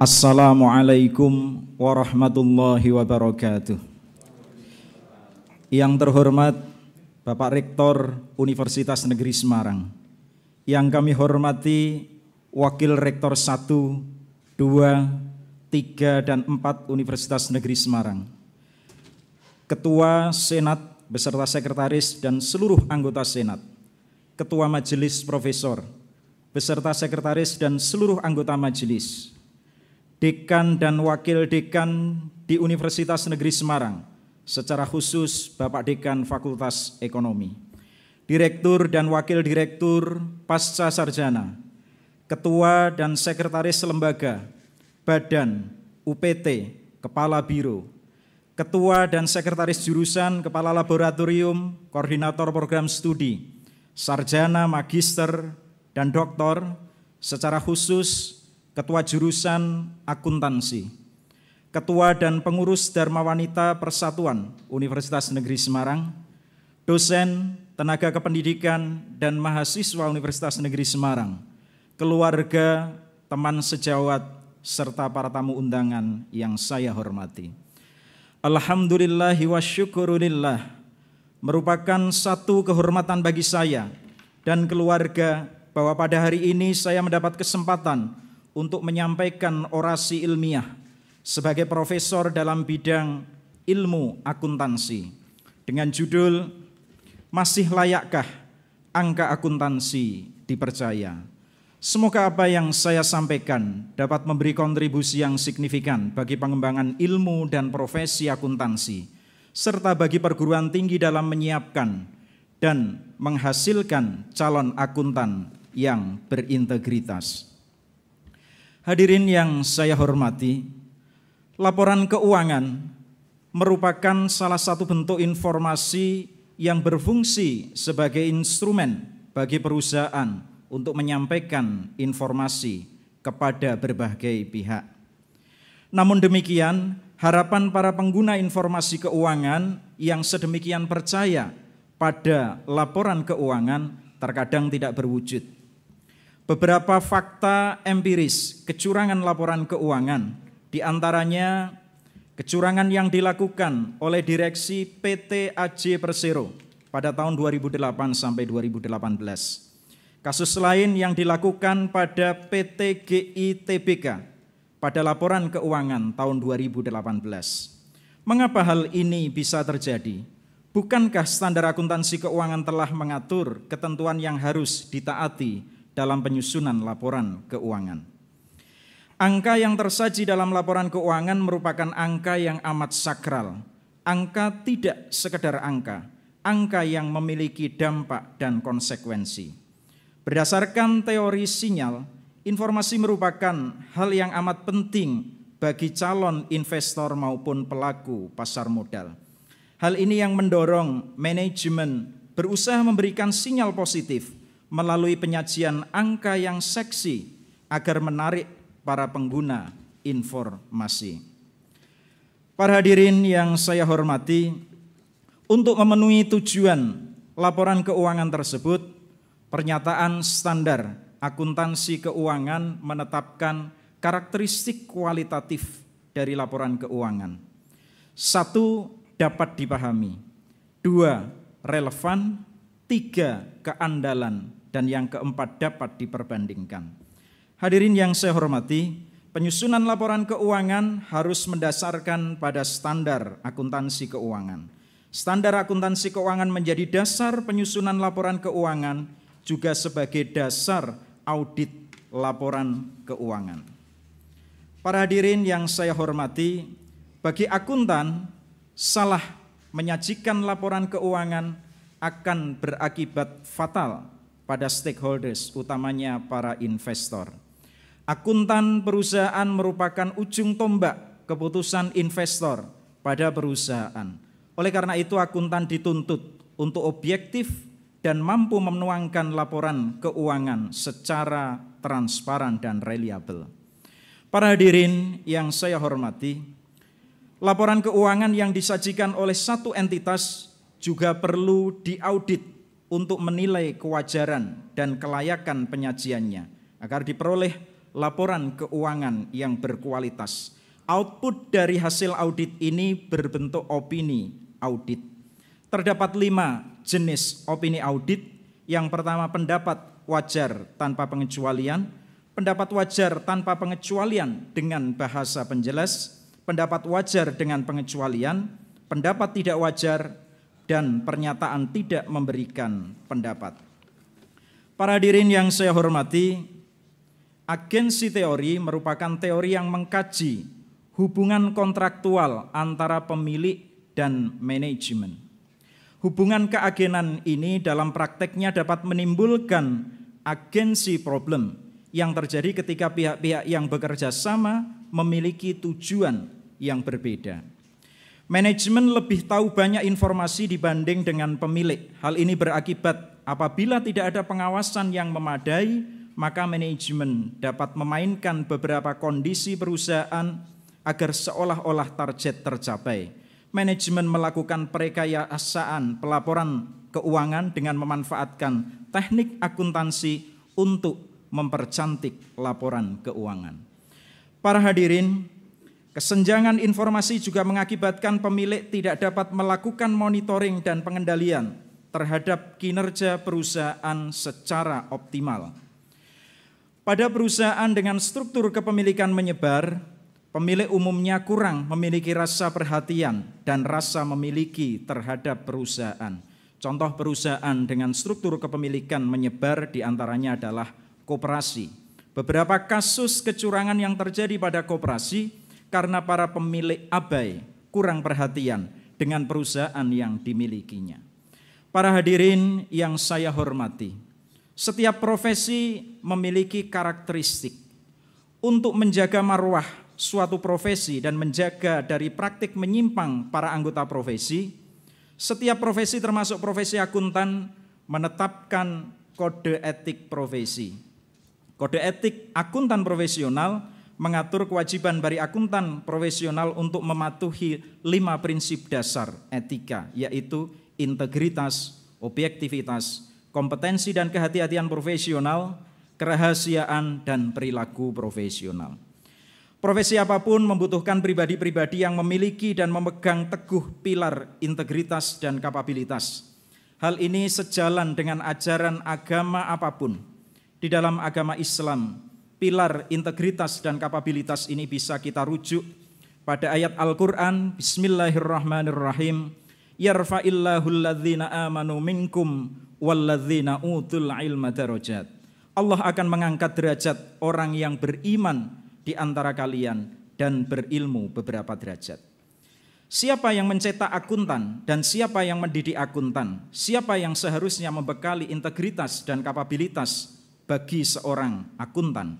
Assalamualaikum warahmatullahi wabarakatuh. Yang terhormat Bapak Rektor Universitas Negeri Semarang, yang kami hormati Wakil Rektor 1, 2, 3, dan 4 Universitas Negeri Semarang, Ketua Senat beserta Sekretaris dan seluruh anggota Senat, Ketua Majelis Profesor beserta Sekretaris dan seluruh anggota Majelis, Dekan dan Wakil Dekan di Universitas Negeri Semarang, secara khusus Bapak Dekan Fakultas Ekonomi, Direktur dan Wakil Direktur Pasca Sarjana, Ketua dan Sekretaris Lembaga, Badan, UPT, Kepala Biro, Ketua dan Sekretaris Jurusan, Kepala Laboratorium, Koordinator Program Studi, Sarjana, Magister, dan Doktor, secara khusus Ketua Jurusan Akuntansi, Ketua dan Pengurus Dharma Wanita Persatuan Universitas Negeri Semarang, dosen, tenaga kependidikan, dan mahasiswa Universitas Negeri Semarang, keluarga, teman sejawat, serta para tamu undangan yang saya hormati. Alhamdulillahi wa syukurulillah, merupakan satu kehormatan bagi saya dan keluarga bahwa pada hari ini saya mendapat kesempatan untuk menyampaikan orasi ilmiah sebagai profesor dalam bidang ilmu akuntansi dengan judul "Masih Layakkah Angka Akuntansi Dipercaya?". Semoga apa yang saya sampaikan dapat memberi kontribusi yang signifikan bagi pengembangan ilmu dan profesi akuntansi, serta bagi perguruan tinggi dalam menyiapkan dan menghasilkan calon akuntan yang berintegritas. Hadirin yang saya hormati, laporan keuangan merupakan salah satu bentuk informasi yang berfungsi sebagai instrumen bagi perusahaan untuk menyampaikan informasi kepada berbagai pihak. Namun demikian, harapan para pengguna informasi keuangan yang sedemikian percaya pada laporan keuangan terkadang tidak berwujud. Beberapa fakta empiris kecurangan laporan keuangan, diantaranya kecurangan yang dilakukan oleh direksi PT AJ Persero pada tahun 2008 sampai 2018. Kasus lain yang dilakukan pada PT GI Tbk pada laporan keuangan tahun 2018. Mengapa hal ini bisa terjadi? Bukankah standar akuntansi keuangan telah mengatur ketentuan yang harus ditaati dalam penyusunan laporan keuangan? Angka yang tersaji dalam laporan keuangan merupakan angka yang amat sakral. Angka tidak sekedar angka, angka yang memiliki dampak dan konsekuensi. Berdasarkan teori sinyal, informasi merupakan hal yang amat penting bagi calon investor maupun pelaku pasar modal. Hal ini yang mendorong manajemen berusaha memberikan sinyal positif melalui penyajian angka yang seksi agar menarik para pengguna informasi. Para hadirin yang saya hormati, untuk memenuhi tujuan laporan keuangan tersebut, pernyataan standar akuntansi keuangan menetapkan karakteristik kualitatif dari laporan keuangan. 1. Dapat dipahami. 2. Relevan. 3. Keandalan. Dan yang keempat, dapat diperbandingkan. Hadirin yang saya hormati, penyusunan laporan keuangan harus mendasarkan pada standar akuntansi keuangan. Standar akuntansi keuangan menjadi dasar penyusunan laporan keuangan, juga sebagai dasar audit laporan keuangan. Para hadirin yang saya hormati, bagi akuntan, salah menyajikan laporan keuangan akan berakibat fatal pada stakeholders, utamanya para investor. Akuntan perusahaan merupakan ujung tombak keputusan investor pada perusahaan. Oleh karena itu, akuntan dituntut untuk objektif dan mampu menuangkan laporan keuangan secara transparan dan reliabel. Para hadirin yang saya hormati, laporan keuangan yang disajikan oleh satu entitas juga perlu diaudit untuk menilai kewajaran dan kelayakan penyajiannya agar diperoleh laporan keuangan yang berkualitas. Output dari hasil audit ini berbentuk opini audit. Terdapat 5 jenis opini audit. Yang pertama, pendapat wajar tanpa pengecualian, pendapat wajar tanpa pengecualian dengan bahasa penjelas, pendapat wajar dengan pengecualian, pendapat tidak wajar, dan pernyataan tidak memberikan pendapat. Para hadirin yang saya hormati, agensi teori merupakan teori yang mengkaji hubungan kontraktual antara pemilik dan manajemen. Hubungan keagenan ini dalam prakteknya dapat menimbulkan agensi problem yang terjadi ketika pihak-pihak yang bekerja sama memiliki tujuan yang berbeda. Manajemen lebih tahu banyak informasi dibanding dengan pemilik. Hal ini berakibat apabila tidak ada pengawasan yang memadai, maka manajemen dapat memainkan beberapa kondisi perusahaan agar seolah-olah target tercapai. Manajemen melakukan perekayasaan pelaporan keuangan dengan memanfaatkan teknik akuntansi untuk mempercantik laporan keuangan. Para hadirin, kesenjangan informasi juga mengakibatkan pemilik tidak dapat melakukan monitoring dan pengendalian terhadap kinerja perusahaan secara optimal. Pada perusahaan dengan struktur kepemilikan menyebar, pemilik umumnya kurang memiliki rasa perhatian dan rasa memiliki terhadap perusahaan. Contoh perusahaan dengan struktur kepemilikan menyebar diantaranya adalah koperasi. Beberapa kasus kecurangan yang terjadi pada koperasi karena para pemilik abai, kurang perhatian dengan perusahaan yang dimilikinya. Para hadirin yang saya hormati, setiap profesi memiliki karakteristik. Untuk menjaga marwah suatu profesi dan menjaga dari praktik menyimpang para anggota profesi, setiap profesi termasuk profesi akuntan menetapkan kode etik profesi. Kode etik akuntan profesional mengatur kewajiban bagi akuntan profesional untuk mematuhi 5 prinsip dasar etika, yaitu integritas, objektivitas, kompetensi dan kehati-hatian profesional, kerahasiaan, dan perilaku profesional. Profesi apapun membutuhkan pribadi-pribadi yang memiliki dan memegang teguh pilar integritas dan kapabilitas. Hal ini sejalan dengan ajaran agama apapun. Di dalam agama Islam, pilar integritas dan kapabilitas ini bisa kita rujuk pada ayat Al-Quran, Bismillahirrahmanirrahim, Yarfa'illahu alladhina amanu minkum walladhina utul ilma darajat. Allah akan mengangkat derajat orang yang beriman di antara kalian dan berilmu beberapa derajat. Siapa yang mencetak akuntan dan siapa yang mendidik akuntan? Siapa yang seharusnya membekali integritas dan kapabilitas bagi seorang akuntan?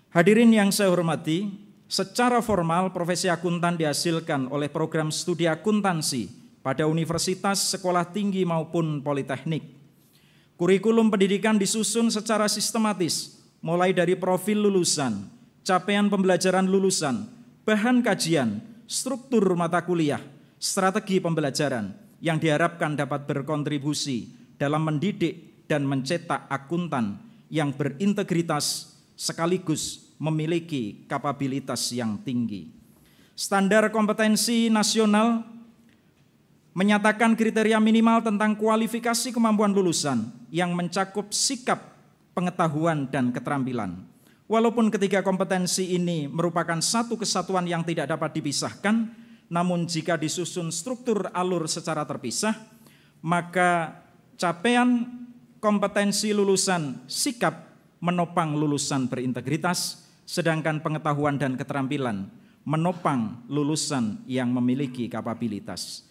Hadirin yang saya hormati, secara formal profesi akuntan dihasilkan oleh program studi akuntansi pada universitas, sekolah tinggi maupun politeknik. Kurikulum pendidikan disusun secara sistematis, mulai dari profil lulusan, capaian pembelajaran lulusan, bahan kajian, struktur mata kuliah, strategi pembelajaran yang diharapkan dapat berkontribusi dalam mendidik dan mencetak akuntan yang berintegritas sekaligus memiliki kapabilitas yang tinggi. Standar kompetensi nasional menyatakan kriteria minimal tentang kualifikasi kemampuan lulusan yang mencakup sikap, pengetahuan, dan keterampilan. Walaupun ketiga kompetensi ini merupakan satu kesatuan yang tidak dapat dipisahkan, namun jika disusun struktur alur secara terpisah, maka capaian kompetensi lulusan sikap menopang lulusan berintegritas, sedangkan pengetahuan dan keterampilan menopang lulusan yang memiliki kapabilitas.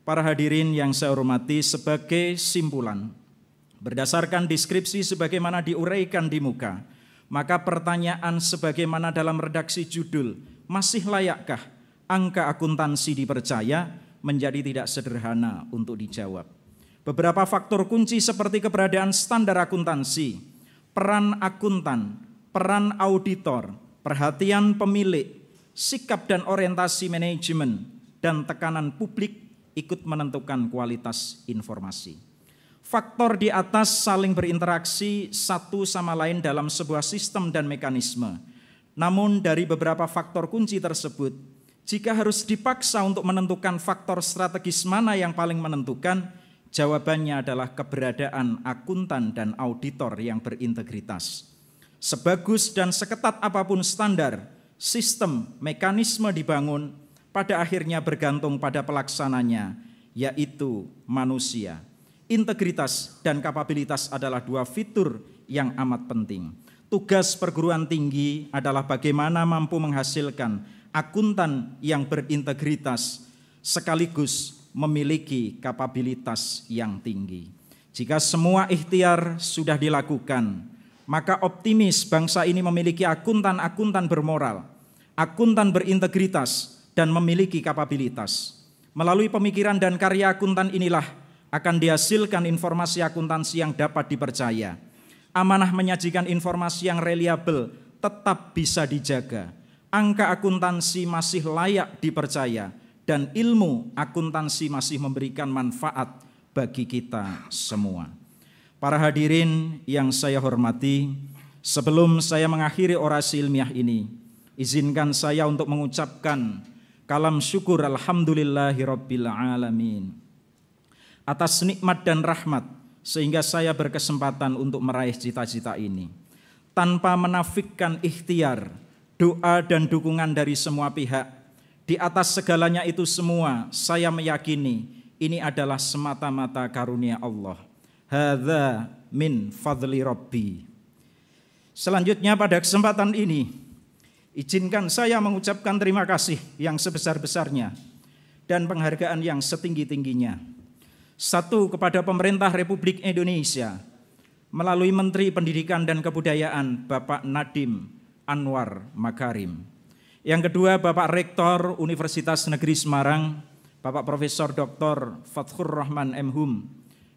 Para hadirin yang saya hormati, sebagai simpulan, berdasarkan deskripsi sebagaimana diuraikan di muka, maka pertanyaan sebagaimana dalam redaksi judul, masih layakkah angka akuntansi dipercaya, menjadi tidak sederhana untuk dijawab. Beberapa faktor kunci seperti keberadaan standar akuntansi, peran akuntan, peran auditor, perhatian pemilik, sikap dan orientasi manajemen, dan tekanan publik ikut menentukan kualitas informasi. Faktor di atas saling berinteraksi satu sama lain dalam sebuah sistem dan mekanisme. Namun dari beberapa faktor kunci tersebut, jika harus dipaksa untuk menentukan faktor strategis mana yang paling menentukan, jawabannya adalah keberadaan akuntan dan auditor yang berintegritas. Sebagus dan seketat apapun standar, sistem, mekanisme dibangun, pada akhirnya bergantung pada pelaksananya, yaitu manusia. Integritas dan kapabilitas adalah dua fitur yang amat penting. Tugas perguruan tinggi adalah bagaimana mampu menghasilkan akuntan yang berintegritas sekaligus memiliki kapabilitas yang tinggi. Jika semua ikhtiar sudah dilakukan, maka optimis bangsa ini memiliki akuntan-akuntan bermoral, akuntan berintegritas, dan memiliki kapabilitas. Melalui pemikiran dan karya akuntan inilah akan dihasilkan informasi akuntansi yang dapat dipercaya. Amanah menyajikan informasi yang reliabel tetap bisa dijaga. Angka akuntansi masih layak dipercaya dan ilmu akuntansi masih memberikan manfaat bagi kita semua. Para hadirin yang saya hormati, sebelum saya mengakhiri orasi ilmiah ini, izinkan saya untuk mengucapkan kalam syukur alhamdulillahirabbil alamin atas nikmat dan rahmat sehingga saya berkesempatan untuk meraih cita-cita ini. Tanpa menafikkan ikhtiar, doa dan dukungan dari semua pihak, di atas segalanya itu semua saya meyakini ini adalah semata-mata karunia Allah. Hadza min fadli Rabbi. Selanjutnya pada kesempatan ini, izinkan saya mengucapkan terima kasih yang sebesar-besarnya dan penghargaan yang setinggi-tingginya. Satu, kepada pemerintah Republik Indonesia melalui Menteri Pendidikan dan Kebudayaan Bapak Nadiem Anwar Makarim. Yang kedua, Bapak Rektor Universitas Negeri Semarang, Bapak Profesor Dr. Fathur Rahman M. Hum,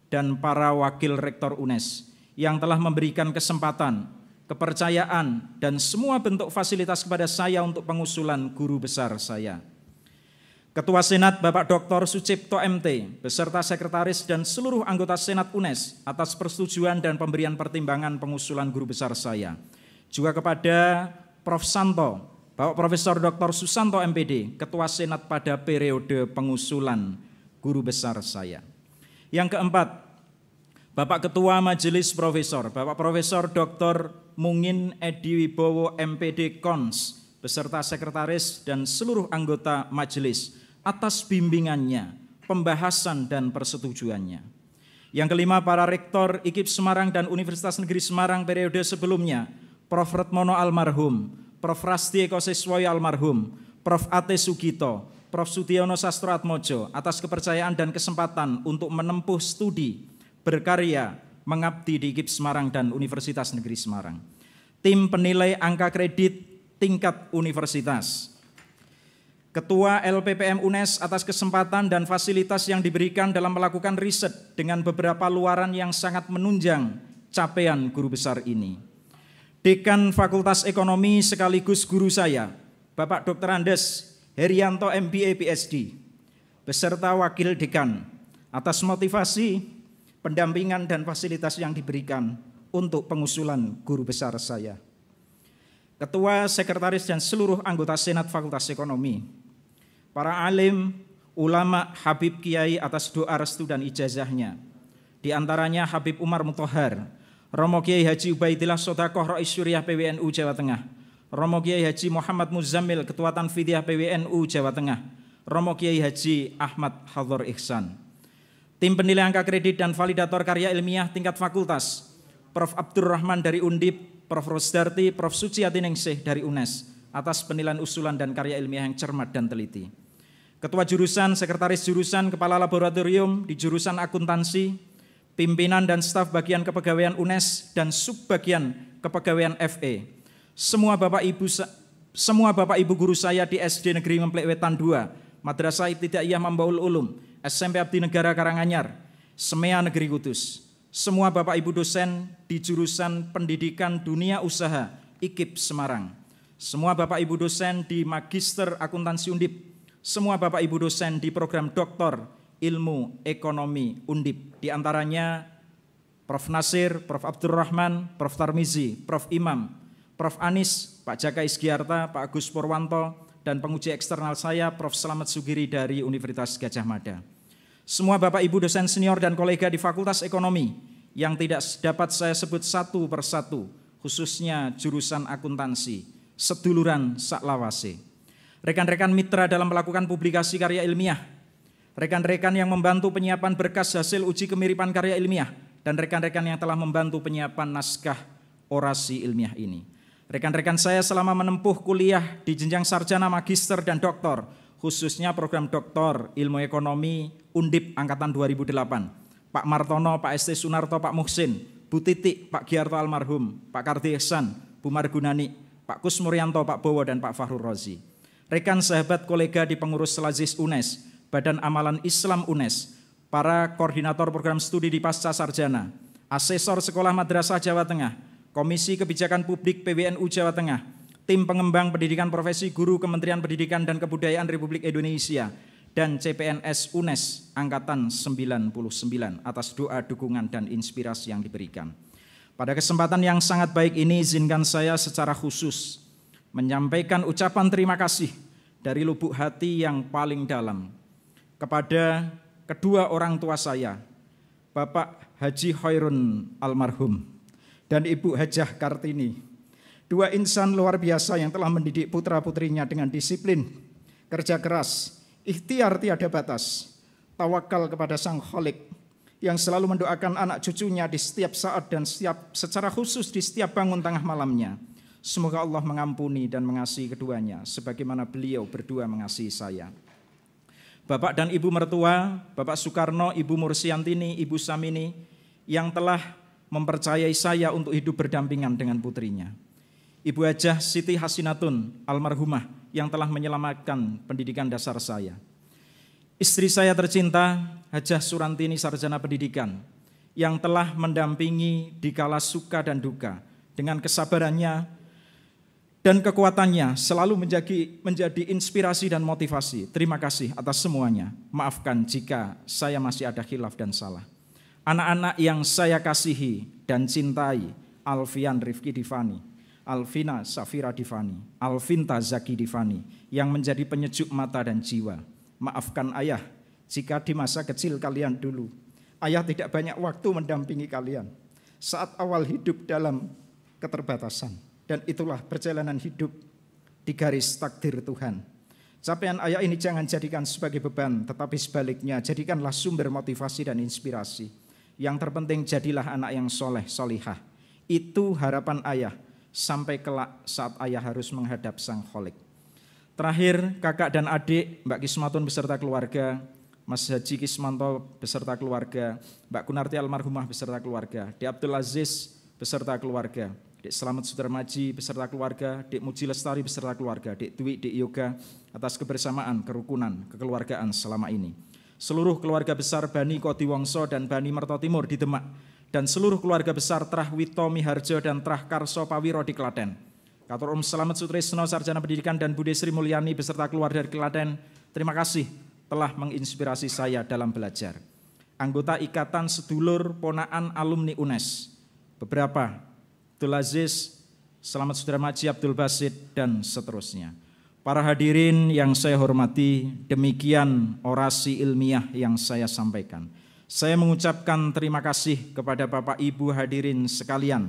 dan para wakil Rektor UNES yang telah memberikan kesempatan, kepercayaan, dan semua bentuk fasilitas kepada saya untuk pengusulan guru besar saya. Ketua Senat Bapak Dr. Sucipto MT, beserta Sekretaris dan seluruh anggota Senat UNES atas persetujuan dan pemberian pertimbangan pengusulan guru besar saya. Juga kepada Prof. Santo, Bapak Profesor Dr. Susanto MPD, Ketua Senat pada periode pengusulan guru besar saya. Yang keempat, Bapak Ketua Majelis Profesor, Bapak Profesor Dr. Mungin Edi Wibowo MPD Kons, beserta Sekretaris dan seluruh anggota majelis atas bimbingannya, pembahasan dan persetujuannya. Yang kelima, para Rektor IKIP Semarang dan Universitas Negeri Semarang periode sebelumnya, Prof. Retmono almarhum, Prof. Rasti Eko Siswoyo almarhum, Prof. A.T. Sugito, Prof. Sudiono Sastroatmojo atas kepercayaan dan kesempatan untuk menempuh studi, berkarya, mengabdi di IKIP Semarang dan Universitas Negeri Semarang. Tim penilai angka kredit tingkat universitas. Ketua LPPM UNES atas kesempatan dan fasilitas yang diberikan dalam melakukan riset dengan beberapa luaran yang sangat menunjang capaian guru besar ini. Dekan Fakultas Ekonomi sekaligus guru saya, Bapak Dr. Andes Herianto MBA PhD, beserta Wakil Dekan atas motivasi, pendampingan dan fasilitas yang diberikan untuk pengusulan guru besar saya. Ketua, Sekretaris dan seluruh anggota Senat Fakultas Ekonomi, para alim, ulama, Habib Kiai atas doa restu dan ijazahnya. Di antaranya Habib Umar Mutahar, Romo Kiai Haji Ubaidillah Sodakoh Rais Syuriah PWNU Jawa Tengah, Romo Kiai Haji Muhammad Muzammil Ketua Tanfidiyah PWNU Jawa Tengah, Romo Kiai Haji Ahmad Hadhor Ihsan. Tim penilai angka kredit dan validator karya ilmiah tingkat fakultas, Prof. Abdurrahman dari Undip, Prof. Rosdarti, Prof. Suciati Ningsih dari UNES atas penilaian usulan dan karya ilmiah yang cermat dan teliti. Ketua jurusan, Sekretaris jurusan, Kepala Laboratorium di jurusan akuntansi, pimpinan dan staf bagian kepegawaian UNES dan subbagian kepegawaian FE. Semua Bapak Ibu guru saya di SD Negeri Ngemplek Wetan 2, Madrasah Ibtidaiyah Mambaul Ulum, SMP Abdi Negara Karanganyar, SMEA Negeri Kudus, semua Bapak Ibu dosen di jurusan Pendidikan Dunia Usaha IKIP Semarang, semua Bapak Ibu dosen di Magister Akuntansi Undip, semua Bapak Ibu dosen di program Doktor Ilmu Ekonomi Undip, di antaranya Prof. Nasir, Prof. Abdurrahman, Prof. Tarmizi, Prof. Imam, Prof. Anis, Pak Jaka Isgiarta, Pak Agus Purwanto, dan penguji eksternal saya, Prof. Slamet Sugiri dari Universitas Gadjah Mada. Semua Bapak Ibu dosen senior dan kolega di Fakultas Ekonomi yang tidak dapat saya sebut satu persatu, khususnya jurusan akuntansi, seduluran saklawase. Rekan-rekan mitra dalam melakukan publikasi karya ilmiah, rekan-rekan yang membantu penyiapan berkas hasil uji kemiripan karya ilmiah, dan rekan-rekan yang telah membantu penyiapan naskah orasi ilmiah ini. Rekan-rekan saya selama menempuh kuliah di jenjang sarjana, magister, dan doktor, khususnya program Doktor Ilmu Ekonomi Undip Angkatan 2008, Pak Martono, Pak ST Sunarto, Pak Muhsin, Bu Titik, Pak Giarto almarhum, Pak Kardi Ihsan, Bu Margunani, Pak Kus Muryanto, Pak Bowo, dan Pak Fahrul Rozi. Rekan sahabat kolega di pengurus Selazis UNES, Badan Amalan Islam UNES, para koordinator program studi di pasca sarjana, asesor sekolah madrasah Jawa Tengah, Komisi Kebijakan Publik PWNU Jawa Tengah, tim pengembang pendidikan profesi guru Kementerian Pendidikan dan Kebudayaan Republik Indonesia, dan CPNS UNES Angkatan 99 atas doa, dukungan, dan inspirasi yang diberikan. Pada kesempatan yang sangat baik ini, izinkan saya secara khusus menyampaikan ucapan terima kasih dari lubuk hati yang paling dalam kepada kedua orang tua saya, Bapak Haji Khairun almarhum dan Ibu Hajah Kartini, dua insan luar biasa yang telah mendidik putra-putrinya dengan disiplin, kerja keras, ikhtiar tiada batas, tawakal kepada Sang Khalik yang selalu mendoakan anak cucunya di setiap saat dan secara khusus di setiap bangun tengah malamnya. Semoga Allah mengampuni dan mengasihi keduanya sebagaimana beliau berdua mengasihi saya. Bapak dan Ibu mertua, Bapak Soekarno, Ibu Mursiantini, Ibu Samini, yang telah mempercayai saya untuk hidup berdampingan dengan putrinya. Ibu Hajah Siti Hasinatun, almarhumah, yang telah menyelamatkan pendidikan dasar saya. Istri saya tercinta, Hajah Surantini, sarjana pendidikan, yang telah mendampingi di kala suka dan duka, dengan kesabarannya dan kekuatannya selalu menjadi inspirasi dan motivasi. Terima kasih atas semuanya. Maafkan jika saya masih ada khilaf dan salah. Anak-anak yang saya kasihi dan cintai, Alfian Rifki Divani, Alvina Safira Divani, Alvinta Zaki Divani, yang menjadi penyejuk mata dan jiwa. Maafkan ayah jika di masa kecil kalian dulu, ayah tidak banyak waktu mendampingi kalian saat awal hidup dalam keterbatasan. Dan itulah perjalanan hidup di garis takdir Tuhan. Capaian ayah ini jangan jadikan sebagai beban, tetapi sebaliknya jadikanlah sumber motivasi dan inspirasi. Yang terpenting jadilah anak yang soleh, solihah. Itu harapan ayah sampai kelak saat ayah harus menghadap Sang Khalik. Terakhir, kakak dan adik, Mbak Kismatun beserta keluarga, Mas Haji Kismanto beserta keluarga, Mbak Kunarti almarhumah beserta keluarga, Dek Abdul Aziz beserta keluarga, Dek Slamet Sudarmaji beserta keluarga, Dek Muji Lestari beserta keluarga, Dek Dwi, Dek Yoga, atas kebersamaan, kerukunan, kekeluargaan selama ini. Seluruh keluarga besar Bani Kodiwongso dan Bani Merto Timur di Demak, dan seluruh keluarga besar Trah Wito Miharjo dan Trah Karso Pawiro di Klaten. Katur Slamet Sutrisno, sarjana pendidikan, dan Bude Sri Mulyani beserta keluarga dari Klaten, terima kasih telah menginspirasi saya dalam belajar. Anggota Ikatan Sedulur Ponaan Alumni UNES, beberapa, Abdul Aziz, Slamet Sudarmaji, Abdul Basit, dan seterusnya. Para hadirin yang saya hormati, demikian orasi ilmiah yang saya sampaikan. Saya mengucapkan terima kasih kepada Bapak Ibu hadirin sekalian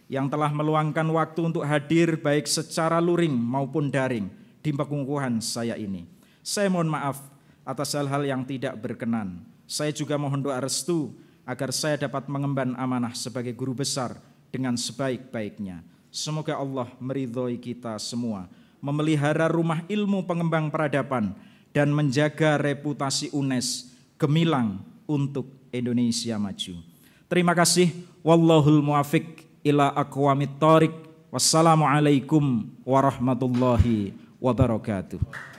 yang telah meluangkan waktu untuk hadir baik secara luring maupun daring di pengukuhan saya ini. Saya mohon maaf atas hal-hal yang tidak berkenan. Saya juga mohon doa restu agar saya dapat mengemban amanah sebagai guru besar dengan sebaik-baiknya. Semoga Allah meridhoi kita semua, memelihara rumah ilmu pengembang peradaban, dan menjaga reputasi UNES gemilang untuk Indonesia maju. Terima kasih. Wallahul muwafiq ila aqwamit thoriq. Wassalamualaikum warahmatullahi wabarakatuh.